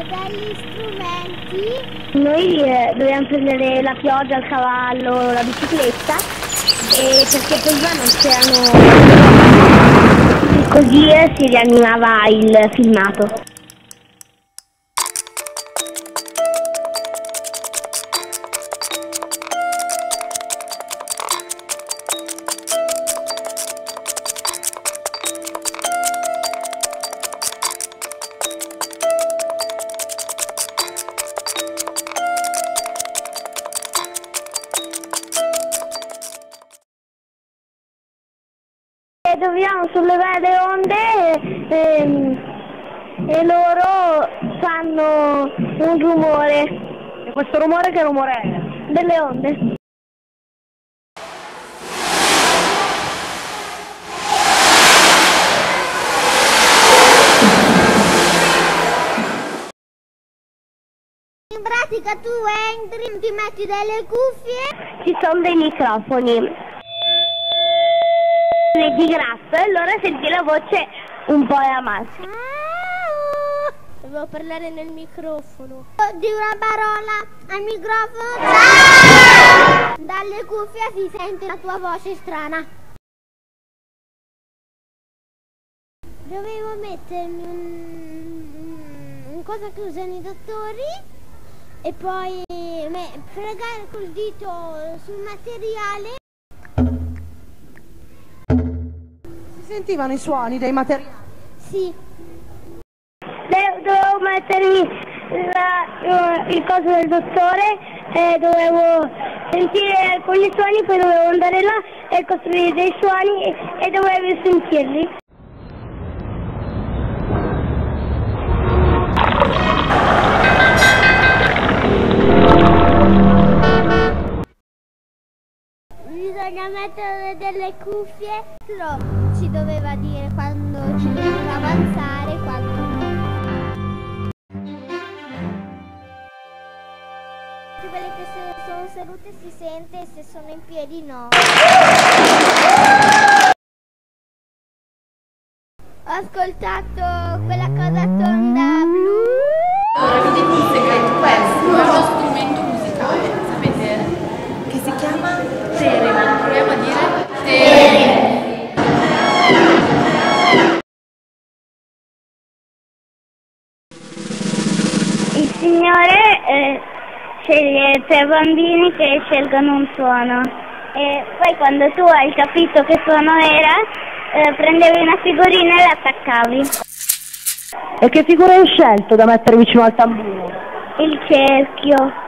degli strumenti. Noi dobbiamo prendere la pioggia, il cavallo, la bicicletta, perché prima non c'erano, così si rianimava il filmato. Dobbiamo sollevare le onde e loro fanno un rumore. E questo rumore che rumore è? Delle onde. In pratica tu entri, ti metti delle cuffie. Ci sono dei microfoni di grasso e allora senti la voce un po' alla maschera. Devo parlare nel microfono. Di una parola al microfono. Ciao! Dalle cuffie si sente la tua voce strana. Dovevo mettermi un cosa che usano i dottori e poi fregare col dito sul materiale. Si sentivano i suoni dei materiali? Sì. Dovevo mettermi il coso del dottore, dovevo sentire alcuni suoni, poi dovevo andare là e costruire dei suoni e dovevo sentirli. Bisogna mettere delle cuffie, però ci doveva dire quando ci doveva avanzare, quando quelli che sono sedute si sente e se sono in piedi no. Ho ascoltato quella cosa tonda blu. Allora, vi dico un segreto, questo è uno strumento musicale, sapete? Che si chiama terema. Proviamo a dire terema. Il Signore sceglie 3 bambini che scelgono un suono e poi quando tu hai capito che suono era, prendevi una figurina e l'attaccavi. E che figura hai scelto da mettere vicino al tamburo? Il cerchio.